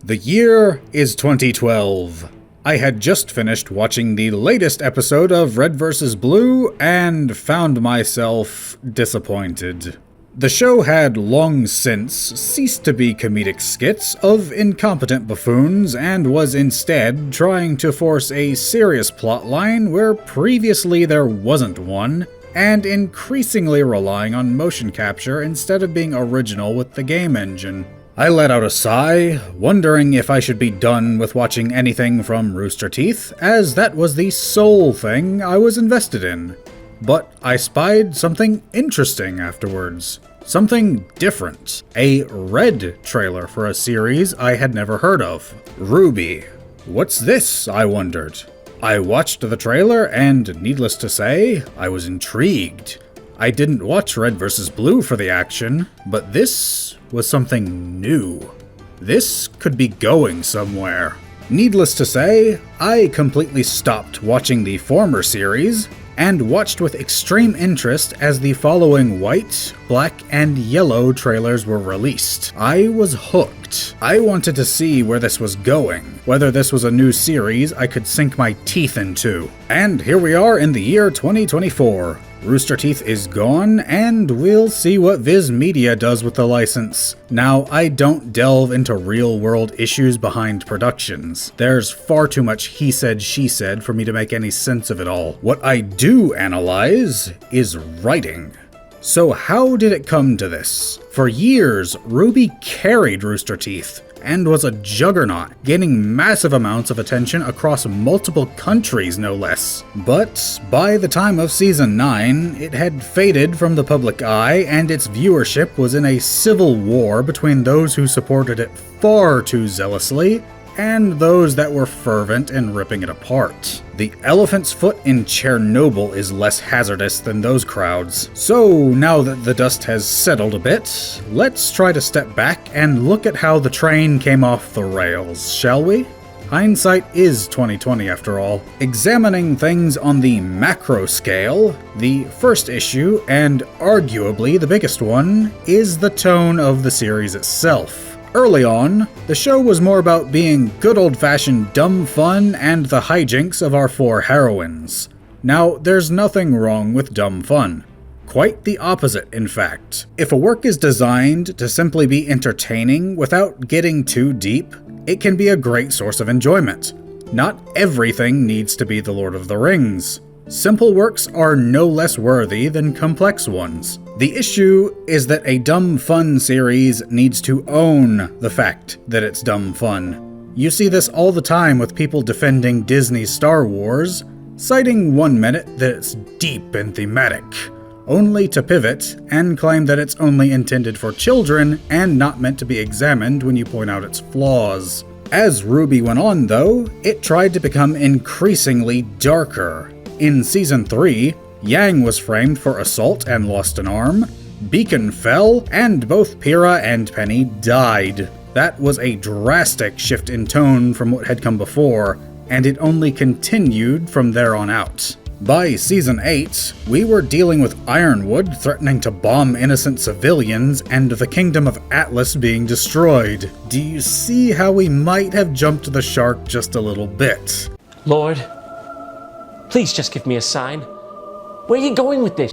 The year is 2012. I had just finished watching the latest episode of Red vs. Blue and found myself disappointed. The show had long since ceased to be comedic skits of incompetent buffoons and was instead trying to force a serious plotline where previously there wasn't one, and increasingly relying on motion capture instead of being original with the game engine. I let out a sigh, wondering if I should be done with watching anything from Rooster Teeth, as that was the sole thing I was invested in. But I spied something interesting afterwards. Something different. A Red trailer for a series I had never heard of. RWBY. What's this, I wondered. I watched the trailer and, needless to say, I was intrigued. I didn't watch Red vs. Blue for the action, but this was something new. This could be going somewhere. Needless to say, I completely stopped watching the former series and watched with extreme interest as the following white, black, and yellow trailers were released. I was hooked. I wanted to see where this was going, whether this was a new series I could sink my teeth into. And here we are in the year 2024. Rooster Teeth is gone, and we'll see what Viz Media does with the license. Now, I don't delve into real-world issues behind productions. There's far too much he said, she said for me to make any sense of it all. What I do analyze is writing. So how did it come to this? For years, RWBY carried Rooster Teeth, and was a juggernaut, gaining massive amounts of attention across multiple countries, no less. But by the time of Season 9, it had faded from the public eye, and its viewership was in a civil war between those who supported it far too zealously and those that were fervent in ripping it apart. The elephant's foot in Chernobyl is less hazardous than those crowds. So now that the dust has settled a bit, let's try to step back and look at how the train came off the rails, shall we? Hindsight is 2020 after all. Examining things on the macro scale, the first issue, and arguably the biggest one, is the tone of the series itself. Early on, the show was more about being good old-fashioned dumb fun and the hijinks of our four heroines. Now, there's nothing wrong with dumb fun. Quite the opposite, in fact. If a work is designed to simply be entertaining without getting too deep, it can be a great source of enjoyment. Not everything needs to be The Lord of the Rings. Simple works are no less worthy than complex ones. The issue is that a dumb fun series needs to own the fact that it's dumb fun. You see this all the time with people defending Disney's Star Wars, citing one minute that it's deep and thematic, only to pivot and claim that it's only intended for children and not meant to be examined when you point out its flaws. As RWBY went on, though, it tried to become increasingly darker. In Season 3, Yang was framed for assault and lost an arm, Beacon fell, and both Pyrrha and Penny died. That was a drastic shift in tone from what had come before, and it only continued from there on out. By Season 8, we were dealing with Ironwood threatening to bomb innocent civilians and the kingdom of Atlas being destroyed. Do you see how we might have jumped the shark just a little bit? Lord, please just give me a sign. Where are you going with this?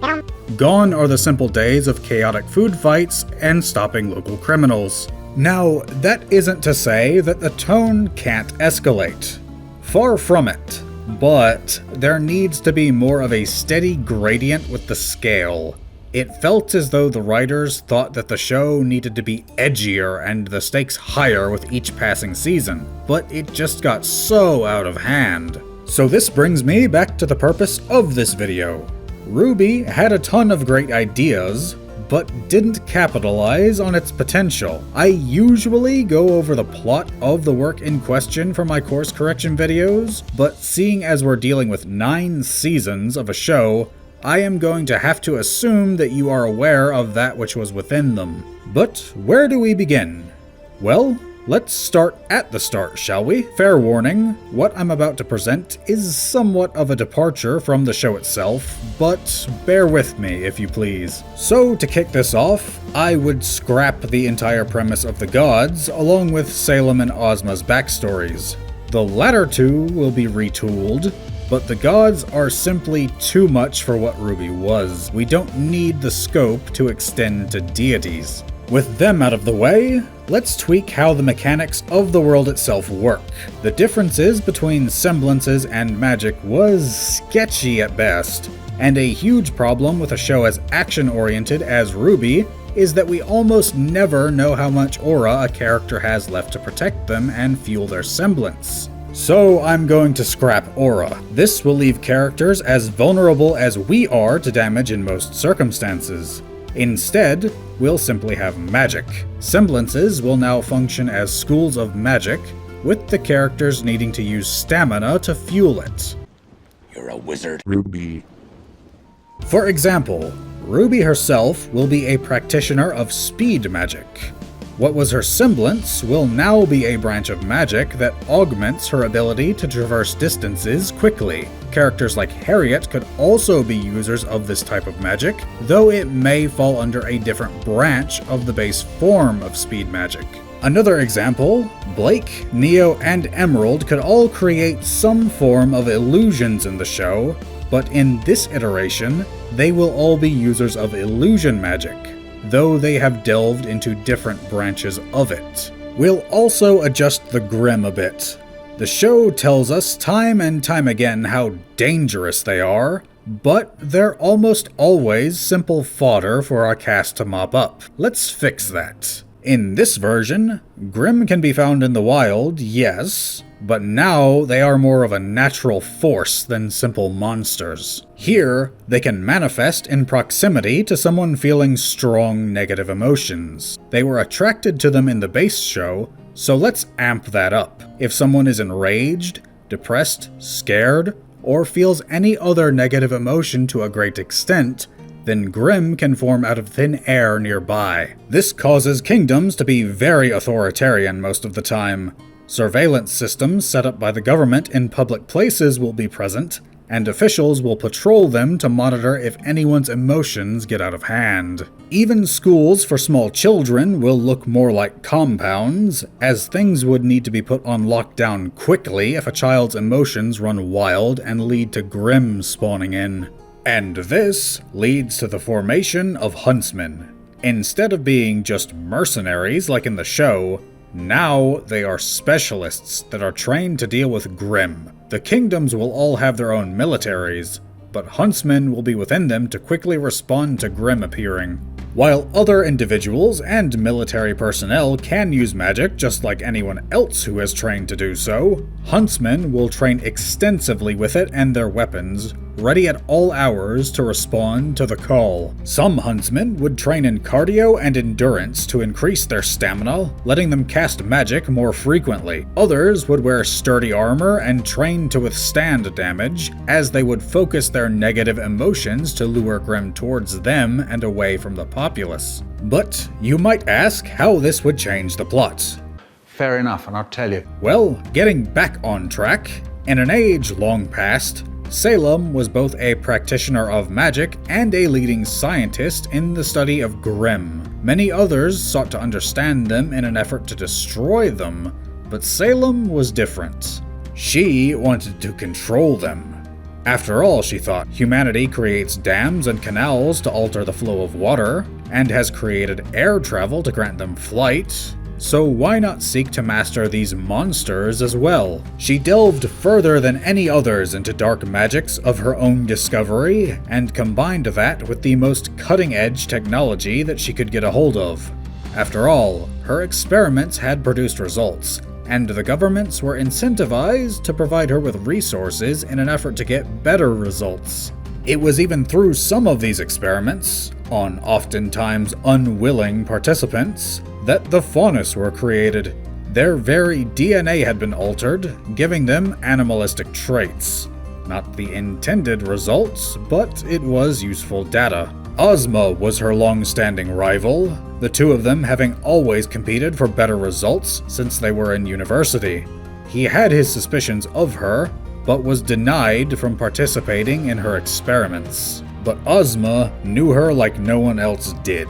Gone are the simple days of chaotic food fights and stopping local criminals. Now, that isn't to say that the tone can't escalate. Far from it. But there needs to be more of a steady gradient with the scale. It felt as though the writers thought that the show needed to be edgier and the stakes higher with each passing season, but it just got so out of hand. So this brings me back to the purpose of this video. RWBY had a ton of great ideas, but didn't capitalize on its potential. I usually go over the plot of the work in question for my course correction videos, but seeing as we're dealing with 9 seasons of a show, I am going to have to assume that you are aware of that which was within them. But where do we begin? Well, Let's start at the start, shall we? Fair warning, what I'm about to present is somewhat of a departure from the show itself, but bear with me if you please. So to kick this off, I would scrap the entire premise of the gods, along with Salem and Ozma's backstories. The latter two will be retooled, but the gods are simply too much for what RWBY was. We don't need the scope to extend to deities. With them out of the way, let's tweak how the mechanics of the world itself work. The differences between semblances and magic was sketchy at best, and a huge problem with a show as action-oriented as RWBY is that we almost never know how much aura a character has left to protect them and fuel their semblance. So I'm going to scrap aura. This will leave characters as vulnerable as we are to damage in most circumstances. Instead, we'll simply have magic. Semblances will now function as schools of magic, with the characters needing to use stamina to fuel it. You're a wizard, RWBY. For example, RWBY herself will be a practitioner of speed magic. What was her semblance will now be a branch of magic that augments her ability to traverse distances quickly. Characters like Harriet could also be users of this type of magic, though it may fall under a different branch of the base form of speed magic. Another example, Blake, Neo, and Emerald could all create some form of illusions in the show, but in this iteration, they will all be users of illusion magic, though they have delved into different branches of it. We'll also adjust the Grimm a bit. The show tells us time and time again how dangerous they are, but they're almost always simple fodder for our cast to mop up. Let's fix that. In this version, Grimm can be found in the wild, yes, but now they are more of a natural force than simple monsters. Here, they can manifest in proximity to someone feeling strong negative emotions. They were attracted to them in the base show, so let's amp that up. If someone is enraged, depressed, scared, or feels any other negative emotion to a great extent, then Grimm can form out of thin air nearby. This causes kingdoms to be very authoritarian most of the time. Surveillance systems set up by the government in public places will be present, and officials will patrol them to monitor if anyone's emotions get out of hand. Even schools for small children will look more like compounds, as things would need to be put on lockdown quickly if a child's emotions run wild and lead to Grimm spawning in. And this leads to the formation of huntsmen. Instead of being just mercenaries like in the show, now they are specialists that are trained to deal with Grimm. The kingdoms will all have their own militaries, but huntsmen will be within them to quickly respond to Grimm appearing. While other individuals and military personnel can use magic just like anyone else who has trained to do so, huntsmen will train extensively with it and their weapons, ready at all hours to respond to the call. Some huntsmen would train in cardio and endurance to increase their stamina, letting them cast magic more frequently. Others would wear sturdy armor and train to withstand damage, as they would focus their negative emotions to lure Grimm towards them and away from the populace. But you might ask how this would change the plot. Fair enough, and I'll tell you. Well, getting back on track, in an age long past, Salem was both a practitioner of magic and a leading scientist in the study of Grimm. Many others sought to understand them in an effort to destroy them, but Salem was different. She wanted to control them. After all, she thought, humanity creates dams and canals to alter the flow of water, and has created air travel to grant them flight. So why not seek to master these monsters as well? She delved further than any others into dark magics of her own discovery, and combined that with the most cutting-edge technology that she could get a hold of. After all, her experiments had produced results, and the governments were incentivized to provide her with resources in an effort to get better results. It was even through some of these experiments, on oftentimes unwilling participants, that the Faunus were created. Their very DNA had been altered, giving them animalistic traits. Not the intended results, but it was useful data. Ozma was her long-standing rival, the two of them having always competed for better results since they were in university. He had his suspicions of her, but was denied from participating in her experiments. But Ozma knew her like no one else did.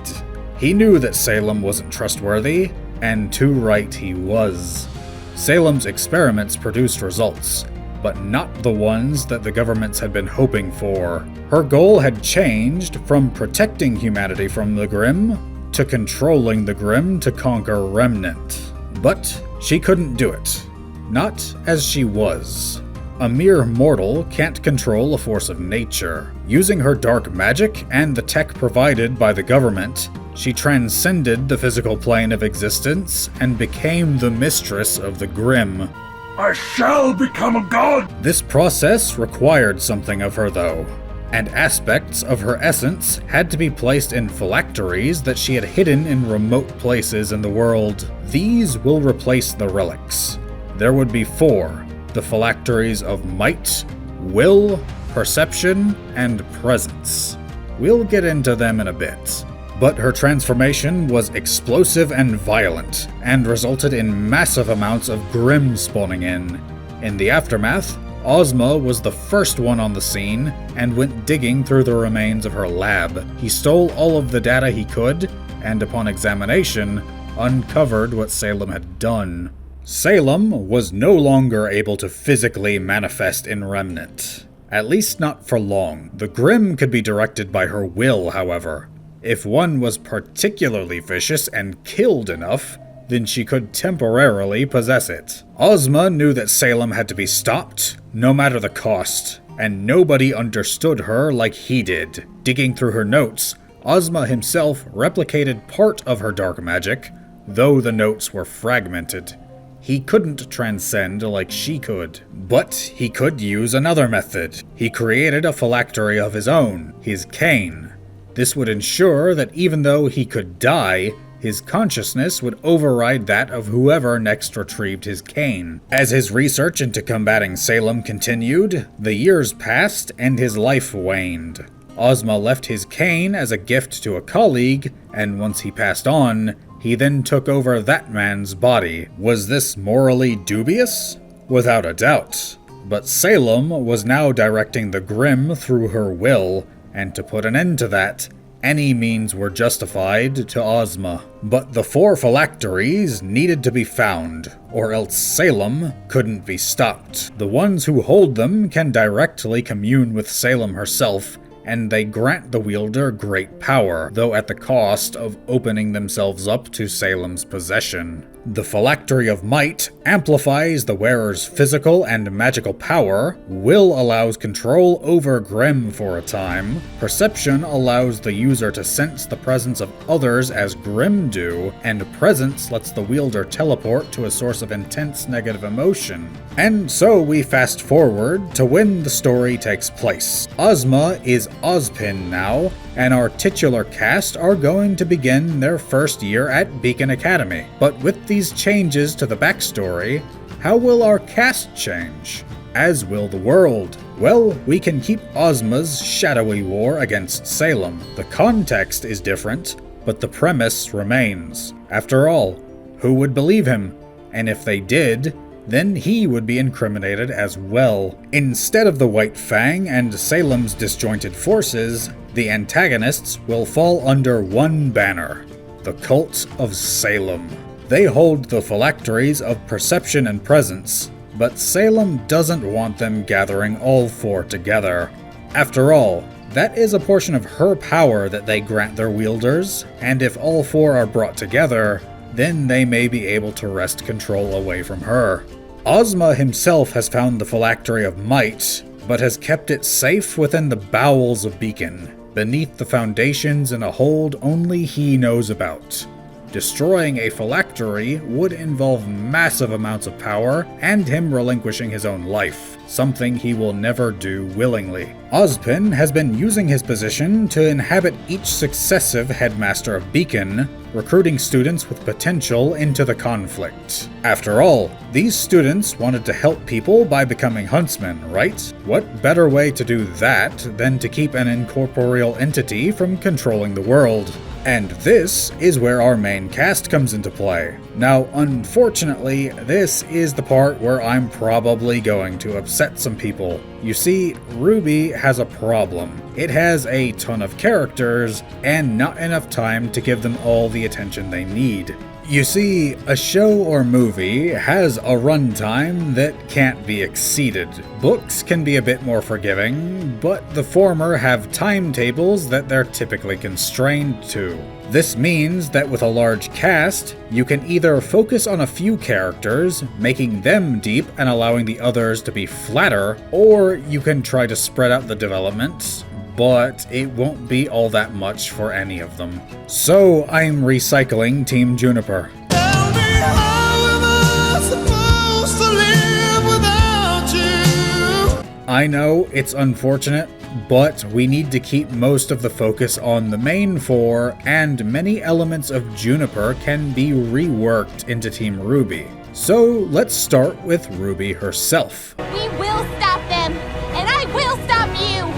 He knew that Salem wasn't trustworthy, and too right he was. Salem's experiments produced results, but not the ones that the governments had been hoping for. Her goal had changed from protecting humanity from the Grimm to controlling the Grimm to conquer Remnant. But she couldn't do it. Not as she was. A mere mortal can't control a force of nature. Using her dark magic and the tech provided by the government, she transcended the physical plane of existence and became the mistress of the Grimm. I shall become a god! This process required something of her, though, and aspects of her essence had to be placed in phylacteries that she had hidden in remote places in the world. These will replace the relics. There would be 4, the phylacteries of might, will, perception, and presence. We'll get into them in a bit. But her transformation was explosive and violent, and resulted in massive amounts of Grimm spawning in. In the aftermath, Ozma was the first one on the scene, and went digging through the remains of her lab. He stole all of the data he could, and upon examination, uncovered what Salem had done. Salem was no longer able to physically manifest in Remnant. At least not for long. The Grimm could be directed by her will, however. If one was particularly vicious and killed enough, then she could temporarily possess it. Ozma knew that Salem had to be stopped, no matter the cost, and nobody understood her like he did. Digging through her notes, Ozma himself replicated part of her dark magic, though the notes were fragmented. He couldn't transcend like she could, but he could use another method. He created a phylactery of his own, his cane. This would ensure that even though he could die, his consciousness would override that of whoever next retrieved his cane. As his research into combating Salem continued, the years passed and his life waned. Ozma left his cane as a gift to a colleague, and once he passed on, he then took over that man's body. Was this morally dubious? Without a doubt. But Salem was now directing the Grimm through her will, and to put an end to that, any means were justified to Ozma. But the 4 phylacteries needed to be found, or else Salem couldn't be stopped. The ones who hold them can directly commune with Salem herself, and they grant the wielder great power, though at the cost of opening themselves up to Salem's possession. The phylactery of might amplifies the wearer's physical and magical power, will allows control over Grimm for a time, perception allows the user to sense the presence of others as Grimm do, and presence lets the wielder teleport to a source of intense negative emotion. And so we fast forward to when the story takes place. Ozma is Ozpin now, and our titular cast are going to begin their first year at Beacon Academy. But with these changes to the backstory, how will our cast change? As will the world. Well, we can keep Ozma's shadowy war against Salem. The context is different, but the premise remains. After all, who would believe him? And if they did, then he would be incriminated as well. Instead of the White Fang and Salem's disjointed forces, the antagonists will fall under one banner, the Cult of Salem. They hold the phylacteries of perception and presence, but Salem doesn't want them gathering all 4 together. After all, that is a portion of her power that they grant their wielders, and if all 4 are brought together, then they may be able to wrest control away from her. Ozma himself has found the phylactery of might, but has kept it safe within the bowels of Beacon, beneath the foundations in a hold only he knows about. Destroying a phylactery would involve massive amounts of power and him relinquishing his own life. something he will never do willingly. Ozpin has been using his position to inhabit each successive headmaster of Beacon, recruiting students with potential into the conflict. After all, these students wanted to help people by becoming huntsmen, right? What better way to do that than to keep an incorporeal entity from controlling the world? And this is where our main cast comes into play. Now, unfortunately, this is the part where I'm probably going to upset some people. You see, RWBY has a problem. It has a ton of characters, and not enough time to give them all the attention they need. You see, a show or movie has a runtime that can't be exceeded. Books can be a bit more forgiving, but the former have timetables that they're typically constrained to. This means that with a large cast, you can either focus on a few characters, making them deep and allowing the others to be flatter, or you can try to spread out the development, but it won't be all that much for any of them. So I'm recycling Team Juniper. Tell me, how am I supposed to live without you? I know it's unfortunate, but we need to keep most of the focus on the main four, and many elements of Juniper can be reworked into Team RWBY. So let's start with RWBY herself. We will stop them, and I will stop you!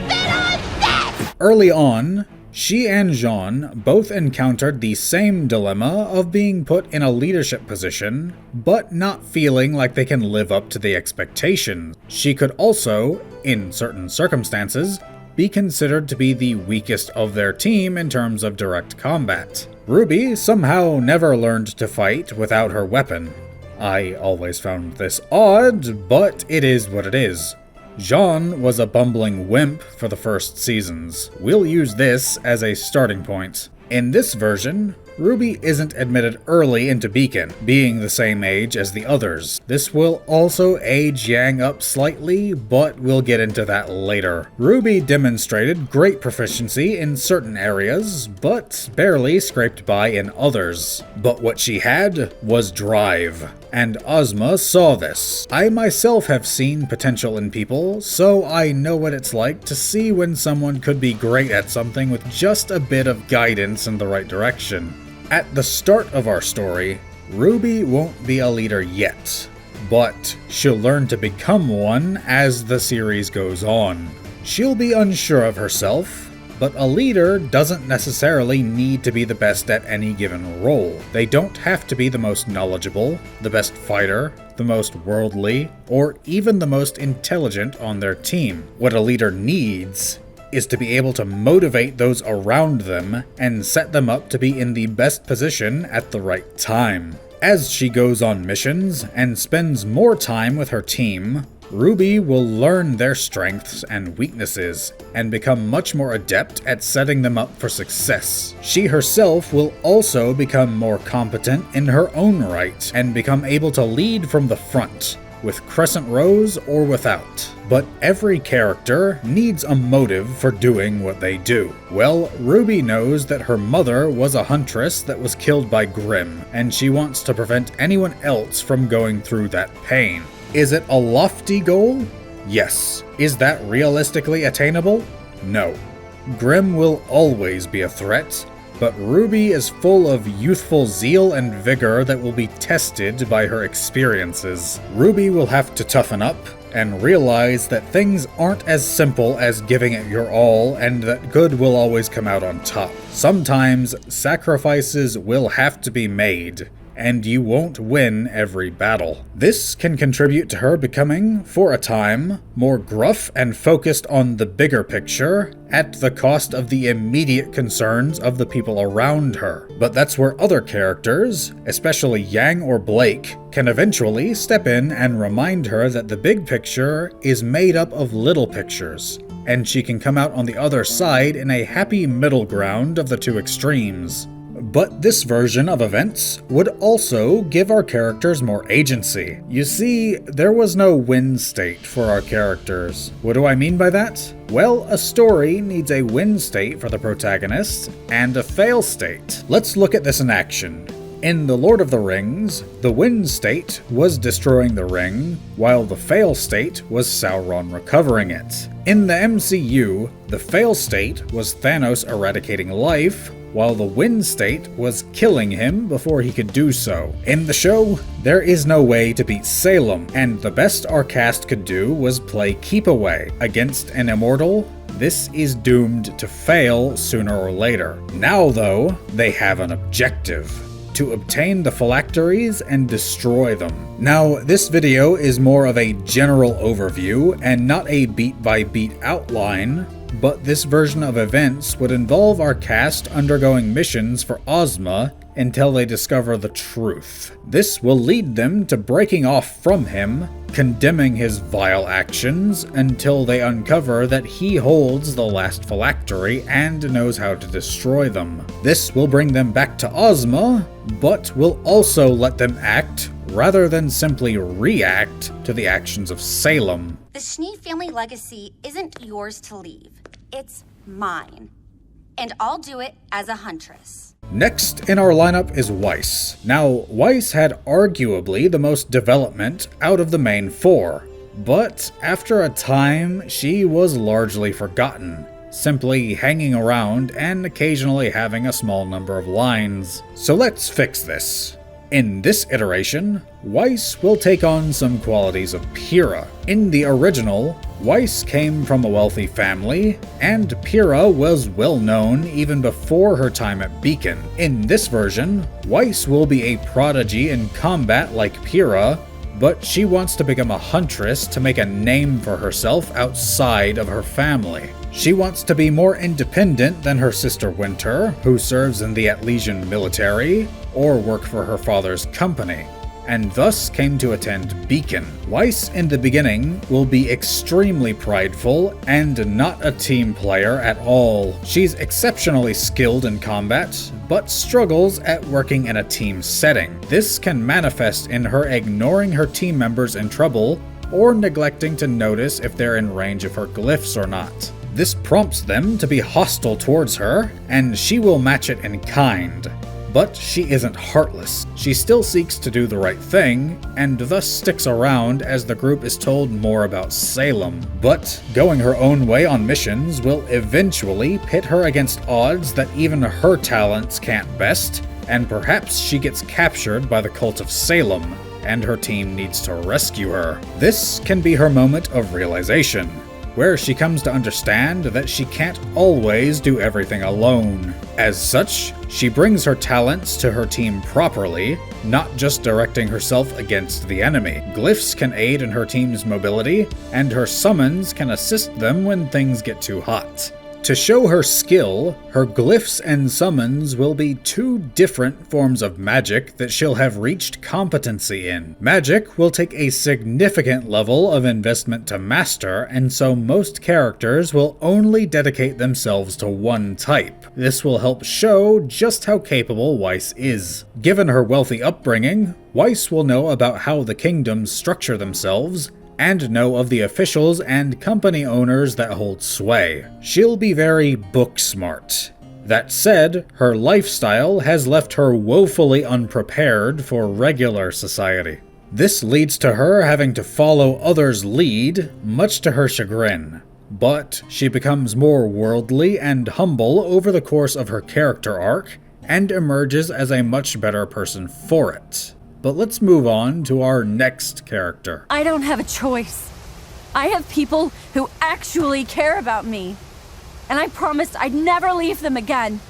Then I'm dead! Early on, she and Jean both encountered the same dilemma of being put in a leadership position, but not feeling like they can live up to the expectations. She could also, in certain circumstances, be considered to be the weakest of their team in terms of direct combat. RWBY somehow never learned to fight without her weapon. I always found this odd, but it is what it is. Jean was a bumbling wimp for the first seasons. We'll use this as a starting point. In this version, RWBY isn't admitted early into Beacon, being the same age as the others. This will also age Yang up slightly, but we'll get into that later. RWBY demonstrated great proficiency in certain areas, but barely scraped by in others. But what she had was drive. And Ozma saw this. I myself have seen potential in people, so I know what it's like to see when someone could be great at something with just a bit of guidance in the right direction. At the start of our story, RWBY won't be a leader yet, but she'll learn to become one as the series goes on. She'll be unsure of herself, but a leader doesn't necessarily need to be the best at any given role. They don't have to be the most knowledgeable, the best fighter, the most worldly, or even the most intelligent on their team. What a leader needs is to be able to motivate those around them and set them up to be in the best position at the right time. As she goes on missions and spends more time with her team, RWBY will learn their strengths and weaknesses, and become much more adept at setting them up for success. She herself will also become more competent in her own right, and become able to lead from the front, with crescent rows or without. But every character needs a motive for doing what they do. Well, RWBY knows that her mother was a huntress that was killed by Grimm, and she wants to prevent anyone else from going through that pain. Is it a lofty goal? Yes. Is that realistically attainable? No. Grimm will always be a threat, but RWBY is full of youthful zeal and vigor that will be tested by her experiences. RWBY will have to toughen up and realize that things aren't as simple as giving it your all, and that good will always come out on top. Sometimes sacrifices will have to be made, and you won't win every battle. This can contribute to her becoming, for a time, more gruff and focused on the bigger picture, at the cost of the immediate concerns of the people around her. But that's where other characters, especially Yang or Blake, can eventually step in and remind her that the big picture is made up of little pictures, and she can come out on the other side in a happy middle ground of the two extremes. But this version of events would also give our characters more agency. You see, there was no win state for our characters. What do I mean by that? Well, a story needs a win state for the protagonist and a fail state. Let's look at this in action. In The Lord of the Rings, the Wind State was destroying the ring, while the Fail State was Sauron recovering it. In the MCU, the Fail State was Thanos eradicating life, while the Wind State was killing him before he could do so. In the show, there is no way to beat Salem, and the best our cast could do was play keep away against an immortal. This is doomed to fail sooner or later. Now though, they have an objective: to obtain the phylacteries and destroy them. Now, this video is more of a general overview and not a beat-by-beat outline, but this version of events would involve our cast undergoing missions for Ozma until they discover the truth. This will lead them to breaking off from him, condemning his vile actions, until they uncover that he holds the last phylactery and knows how to destroy them. This will bring them back to Ozma, but will also let them act rather than simply react to the actions of Salem. The Schnee family legacy isn't yours to leave. It's mine. And I'll do it as a huntress. Next in our lineup is Weiss. Now, Weiss had arguably the most development out of the main four, but after a time, she was largely forgotten, simply hanging around and occasionally having a small number of lines. So let's fix this. In this iteration, Weiss will take on some qualities of Pyrrha. In the original, Weiss came from a wealthy family, and Pyrrha was well known even before her time at Beacon. In this version, Weiss will be a prodigy in combat like Pyrrha, but she wants to become a huntress to make a name for herself outside of her family. She wants to be more independent than her sister Winter, who serves in the Atlesian military, or work for her father's company, and thus came to attend Beacon. Weiss in the beginning will be extremely prideful and not a team player at all. She's exceptionally skilled in combat, but struggles at working in a team setting. This can manifest in her ignoring her team members in trouble, or neglecting to notice if they're in range of her glyphs or not. This prompts them to be hostile towards her, and she will match it in kind. But she isn't heartless. She still seeks to do the right thing, and thus sticks around as the group is told more about Salem. But going her own way on missions will eventually pit her against odds that even her talents can't best, and perhaps she gets captured by the cult of Salem, and her team needs to rescue her. This can be her moment of realization, where she comes to understand that she can't always do everything alone. As such, she brings her talents to her team properly, not just directing herself against the enemy. Glyphs can aid in her team's mobility, and her summons can assist them when things get too hot. To show her skill, her glyphs and summons will be two different forms of magic that she'll have reached competency in. Magic will take a significant level of investment to master, and so most characters will only dedicate themselves to one type. This will help show just how capable Weiss is. Given her wealthy upbringing, Weiss will know about how the kingdoms structure themselves, and know of the officials and company owners that hold sway. She'll be very book smart. That said, her lifestyle has left her woefully unprepared for regular society. This leads to her having to follow others' lead, much to her chagrin. But she becomes more worldly and humble over the course of her character arc, and emerges as a much better person for it. But let's move on to our next character. I don't have a choice. I have people who actually care about me. And I promised I'd never leave them again.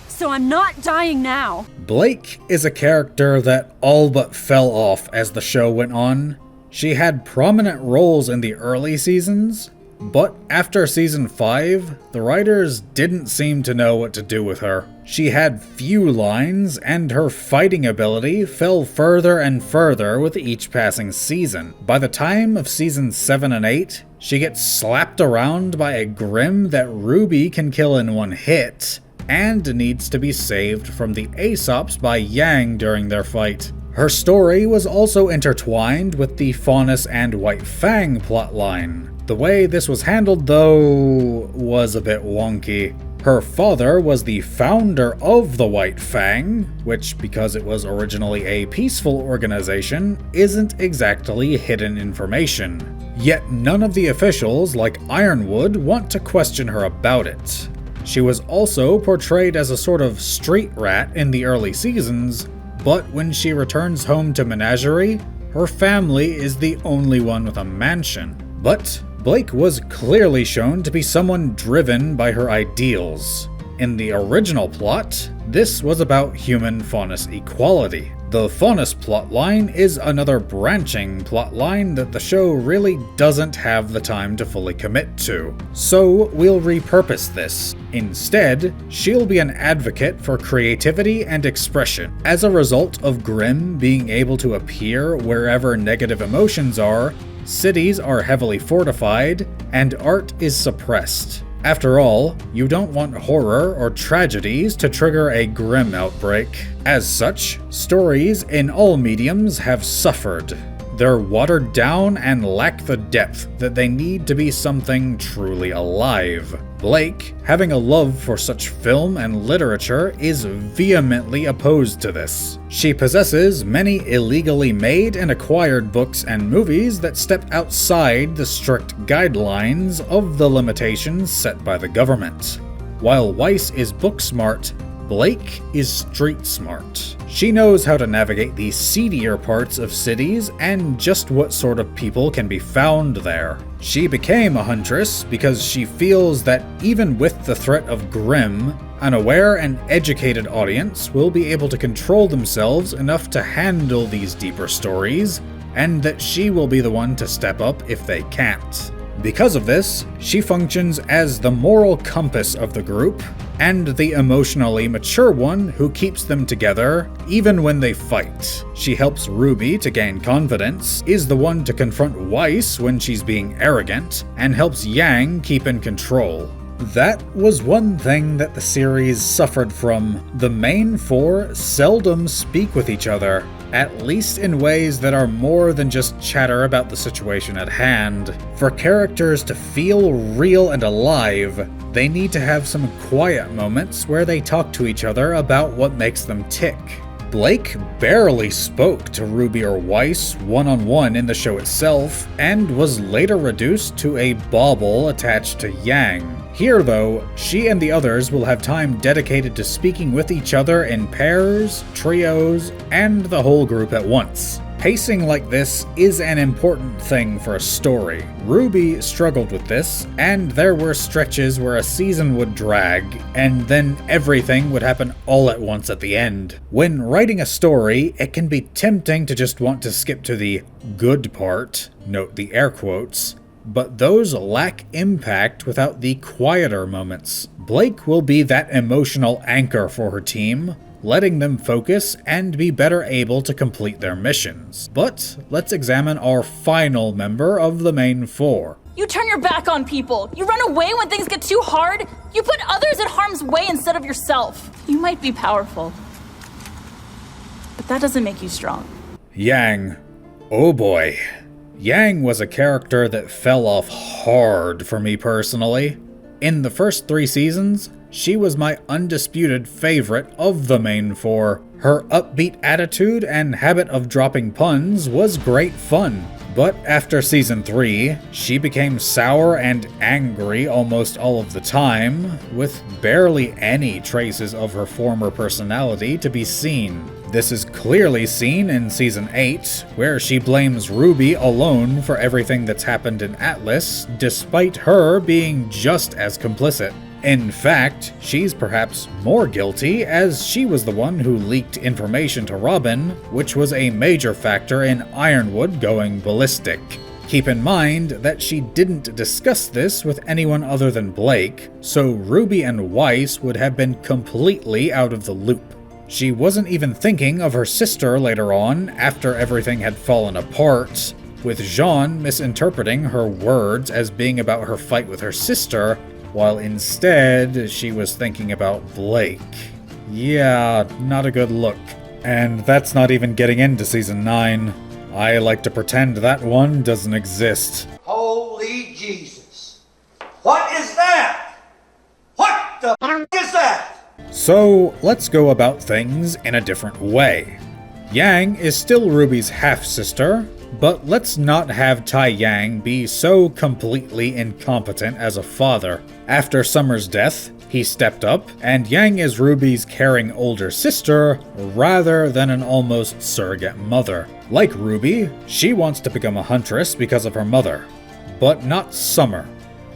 So I'm not dying now. Blake is a character that all but fell off as the show went on. She had prominent roles in the early seasons, but after season 5, the writers didn't seem to know what to do with her. She had few lines, and her fighting ability fell further and further with each passing season. By the time of seasons 7 and 8, she gets slapped around by a Grimm that RWBY can kill in one hit, and needs to be saved from the Aesops by Yang during their fight. Her story was also intertwined with the Faunus and White Fang plotline. The way this was handled, though, was a bit wonky. Her father was the founder of the White Fang, which, because it was originally a peaceful organization, isn't exactly hidden information. Yet none of the officials, like Ironwood, want to question her about it. She was also portrayed as a sort of street rat in the early seasons, but when she returns home to Menagerie, her family is the only one with a mansion. But Blake was clearly shown to be someone driven by her ideals. In the original plot, this was about human-Faunus equality. The Faunus plotline is another branching plotline that the show really doesn't have the time to fully commit to. So we'll repurpose this. Instead, she'll be an advocate for creativity and expression. As a result of Grimm being able to appear wherever negative emotions are, cities are heavily fortified, and art is suppressed. After all, you don't want horror or tragedies to trigger a Grimm outbreak. As such, stories in all mediums have suffered. They're watered down and lack the depth that they need to be something truly alive. Blake, having a love for such film and literature, is vehemently opposed to this. She possesses many illegally made and acquired books and movies that step outside the strict guidelines of the limitations set by the government. While Weiss is book smart, Blake is street smart. She knows how to navigate the seedier parts of cities and just what sort of people can be found there. She became a huntress because she feels that even with the threat of Grimm, an aware and educated audience will be able to control themselves enough to handle these deeper stories, and that she will be the one to step up if they can't. Because of this, she functions as the moral compass of the group, and the emotionally mature one who keeps them together even when they fight. She helps RWBY to gain confidence, is the one to confront Weiss when she's being arrogant, and helps Yang keep in control. That was one thing that the series suffered from. The main four seldom speak with each other, at least in ways that are more than just chatter about the situation at hand. For characters to feel real and alive, they need to have some quiet moments where they talk to each other about what makes them tick. Blake barely spoke to RWBY or Weiss one-on-one in the show itself, and was later reduced to a bauble attached to Yang. Here, though, she and the others will have time dedicated to speaking with each other in pairs, trios, and the whole group at once. Pacing like this is an important thing for a story. RWBY struggled with this, and there were stretches where a season would drag, and then everything would happen all at once at the end. When writing a story, it can be tempting to just want to skip to the good part, note the air quotes, but those lack impact without the quieter moments. Blake will be that emotional anchor for her team, letting them focus and be better able to complete their missions. But let's examine our final member of the main four. You turn your back on people. You run away when things get too hard. You put others in harm's way instead of yourself. You might be powerful, but that doesn't make you strong. Yang. Oh boy. Yang was a character that fell off hard for me personally. In the first 3 seasons, she was my undisputed favorite of the main four. Her upbeat attitude and habit of dropping puns was great fun. But after season 3, she became sour and angry almost all of the time, with barely any traces of her former personality to be seen. This is clearly seen in season 8, where she blames RWBY alone for everything that's happened in Atlas, despite her being just as complicit. In fact, she's perhaps more guilty, as she was the one who leaked information to Robin, which was a major factor in Ironwood going ballistic. Keep in mind that she didn't discuss this with anyone other than Blake, so RWBY and Weiss would have been completely out of the loop. She wasn't even thinking of her sister later on, after everything had fallen apart, with Jean misinterpreting her words as being about her fight with her sister, while instead she was thinking about Blake. Yeah, not a good look. And that's not even getting into season 9. I like to pretend that one doesn't exist. Holy Jesus. What is that? What the the f is that? So let's go about things in a different way. Yang is still RWBY's half-sister, but let's not have Tai Yang be so completely incompetent as a father. After Summer's death, he stepped up, and Yang is RWBY's caring older sister rather than an almost surrogate mother. Like RWBY, she wants to become a huntress because of her mother, but not Summer.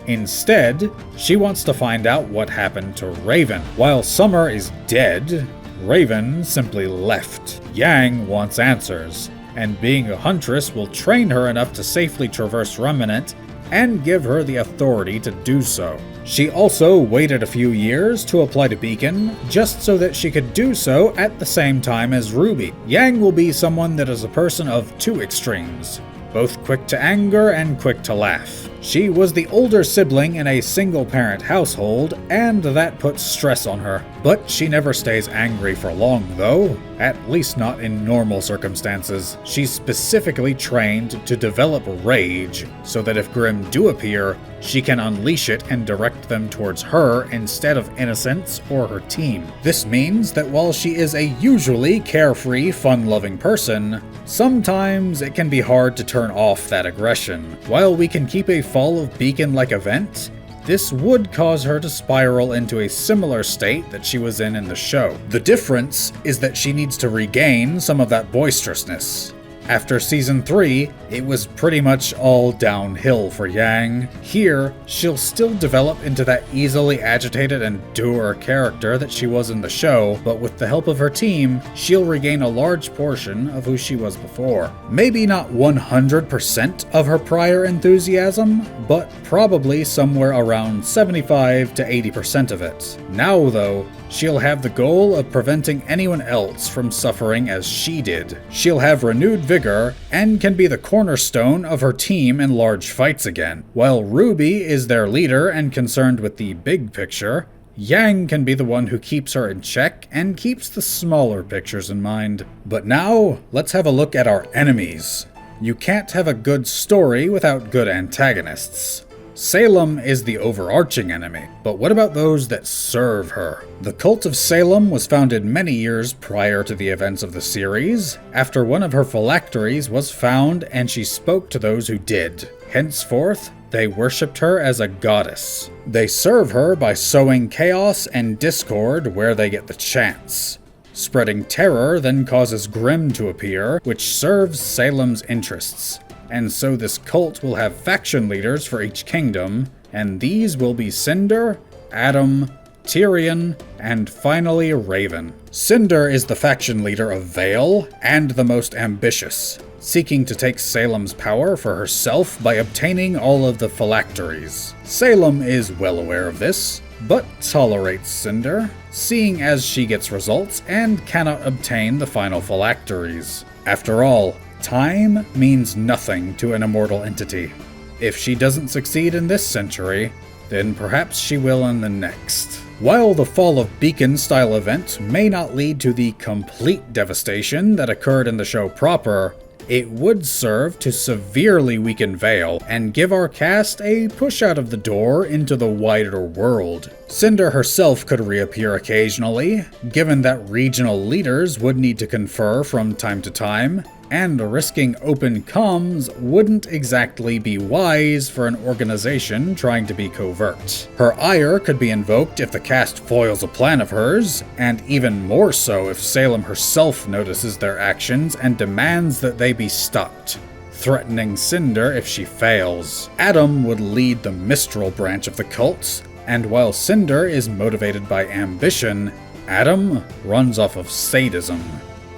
Instead, she wants to find out what happened to Raven. While Summer is dead, Raven simply left. Yang wants answers, and being a huntress will train her enough to safely traverse Remnant and give her the authority to do so. She also waited a few years to apply to Beacon, just so that she could do so at the same time as RWBY. Yang will be someone that is a person of two extremes, both quick to anger and quick to laugh. She was the older sibling in a single-parent household, and that puts stress on her. But she never stays angry for long, though, at least not in normal circumstances. She's specifically trained to develop rage, so that if Grimm do appear, she can unleash it and direct them towards her instead of innocents or her team. This means that while she is a usually carefree, fun-loving person, sometimes it can be hard to turn off that aggression. While we can keep a fall of Beacon-like event, this would cause her to spiral into a similar state that she was in the show. The difference is that she needs to regain some of that boisterousness. After Season 3, it was pretty much all downhill for Yang. Here, she'll still develop into that easily agitated and dour character that she was in the show, but with the help of her team, she'll regain a large portion of who she was before. Maybe not 100% of her prior enthusiasm, but probably somewhere around 75 to 80% of it. Now, though, she'll have the goal of preventing anyone else from suffering as she did. She'll have renewed vigor and can be the cornerstone of her team in large fights again. While RWBY is their leader and concerned with the big picture, Yang can be the one who keeps her in check and keeps the smaller pictures in mind. But now, let's have a look at our enemies. You can't have a good story without good antagonists. Salem is the overarching enemy, but what about those that serve her? The Cult of Salem was founded many years prior to the events of the series, after one of her phylacteries was found and she spoke to those who did. Henceforth, they worshipped her as a goddess. They serve her by sowing chaos and discord where they get the chance. Spreading terror then causes Grimm to appear, which serves Salem's interests. And so this cult will have faction leaders for each kingdom, and these will be Cinder, Adam, Tyrion, and finally Raven. Cinder is the faction leader of Vale, and the most ambitious, seeking to take Salem's power for herself by obtaining all of the phylacteries. Salem is well aware of this, but tolerates Cinder, seeing as she gets results and cannot obtain the final phylacteries. After all, time means nothing to an immortal entity. If she doesn't succeed in this century, then perhaps she will in the next. While the Fall of Beacon-style event may not lead to the complete devastation that occurred in the show proper, it would serve to severely weaken Vale and give our cast a push out of the door into the wider world. Cinder herself could reappear occasionally, given that regional leaders would need to confer from time to time, and risking open comms wouldn't exactly be wise for an organization trying to be covert. Her ire could be invoked if the cast foils a plan of hers, and even more so if Salem herself notices their actions and demands that they be stopped, threatening Cinder if she fails. Adam would lead the Mistral branch of the cult, and while Cinder is motivated by ambition, Adam runs off of sadism.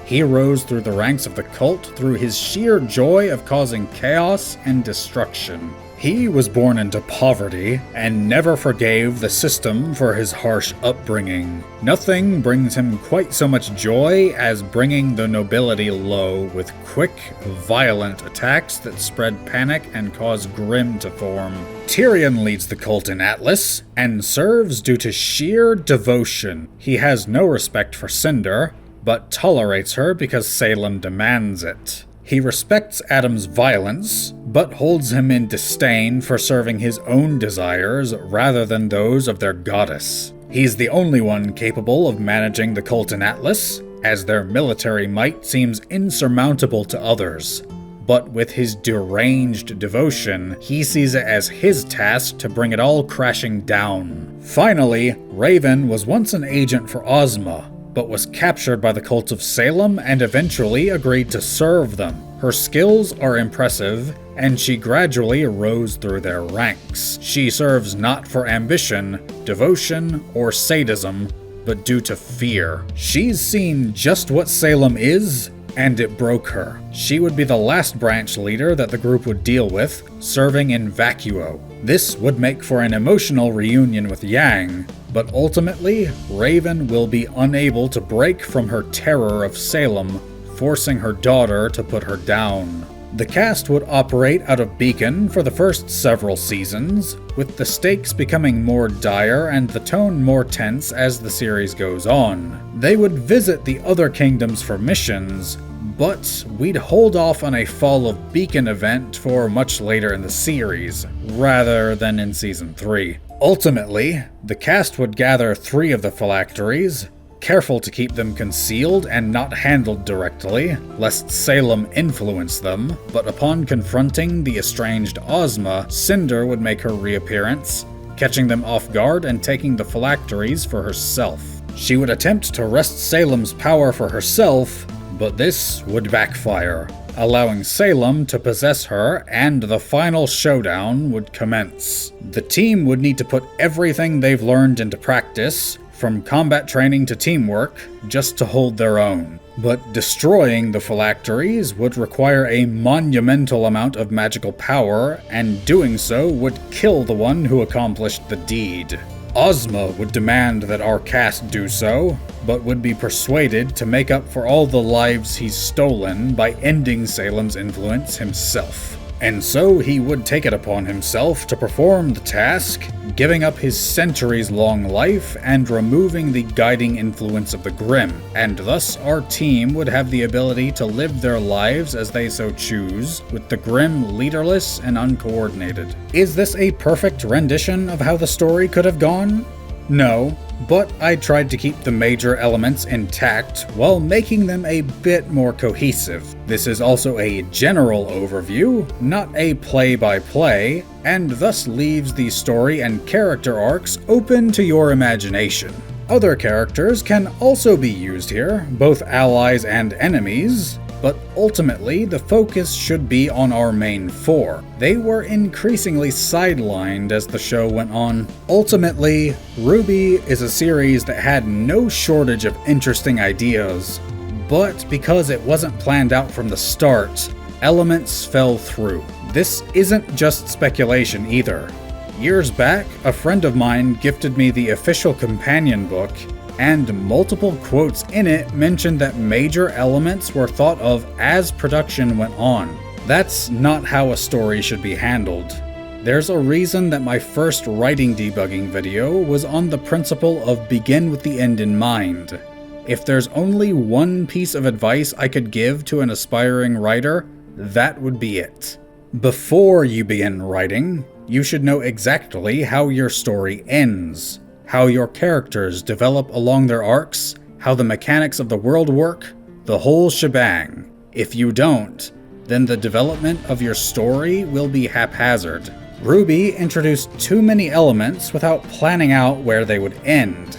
He rose through the ranks of the cult through his sheer joy of causing chaos and destruction. He was born into poverty and never forgave the system for his harsh upbringing. Nothing brings him quite so much joy as bringing the nobility low with quick, violent attacks that spread panic and cause Grimm to form. Tyrion leads the cult in Atlas and serves due to sheer devotion. He has no respect for Cinder, but tolerates her because Salem demands it. He respects Adam's violence, but holds him in disdain for serving his own desires rather than those of their goddess. He's the only one capable of managing the Colton Atlas, as their military might seems insurmountable to others. But with his deranged devotion, he sees it as his task to bring it all crashing down. Finally, Raven was once an agent for Ozma, but was captured by the cult of Salem and eventually agreed to serve them. Her skills are impressive, and she gradually rose through their ranks. She serves not for ambition, devotion, or sadism, but due to fear. She's seen just what Salem is, and it broke her. She would be the last branch leader that the group would deal with, serving in vacuo. This would make for an emotional reunion with Yang, but ultimately, Raven will be unable to break from her terror of Salem, forcing her daughter to put her down. The cast would operate out of Beacon for the first several seasons, with the stakes becoming more dire and the tone more tense as the series goes on. They would visit the other kingdoms for missions, but we'd hold off on a Fall of Beacon event for much later in the series, rather than in Season 3. Ultimately, the cast would gather 3 of the phylacteries, careful to keep them concealed and not handled directly, lest Salem influence them, but upon confronting the estranged Ozma, Cinder would make her reappearance, catching them off guard and taking the phylacteries for herself. She would attempt to wrest Salem's power for herself, but this would backfire, allowing Salem to possess her, and the final showdown would commence. The team would need to put everything they've learned into practice, from combat training to teamwork, just to hold their own. But destroying the phylacteries would require a monumental amount of magical power, and doing so would kill the one who accomplished the deed. Ozma would demand that our cast do so, but would be persuaded to make up for all the lives he's stolen by ending Salem's influence himself. And so he would take it upon himself to perform the task, giving up his centuries-long life and removing the guiding influence of the Grimm, and thus our team would have the ability to live their lives as they so choose, with the Grimm leaderless and uncoordinated. Is this a perfect rendition of how the story could have gone? No, but I tried to keep the major elements intact while making them a bit more cohesive. This is also a general overview, not a play-by-play, and thus leaves the story and character arcs open to your imagination. Other characters can also be used here, both allies and enemies, but ultimately the focus should be on our main 4. They were increasingly sidelined as the show went on. Ultimately, RWBY is a series that had no shortage of interesting ideas, but because it wasn't planned out from the start, elements fell through. This isn't just speculation either. Years back, a friend of mine gifted me the official companion book, and multiple quotes in it mentioned that major elements were thought of as production went on. That's not how a story should be handled. There's a reason that my first writing debugging video was on the principle of begin with the end in mind. If there's only one piece of advice I could give to an aspiring writer, that would be it. Before you begin writing, you should know exactly how your story ends, how your characters develop along their arcs, how the mechanics of the world work, the whole shebang. If you don't, then the development of your story will be haphazard. RWBY introduced too many elements without planning out where they would end.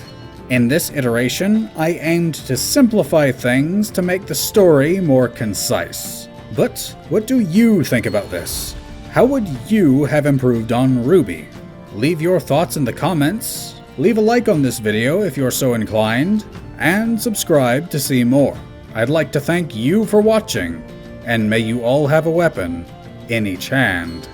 In this iteration, I aimed to simplify things to make the story more concise. But what do you think about this? How would you have improved on RWBY? Leave your thoughts in the comments. Leave a like on this video if you're so inclined, and subscribe to see more. I'd like to thank you for watching, and may you all have a weapon in each hand.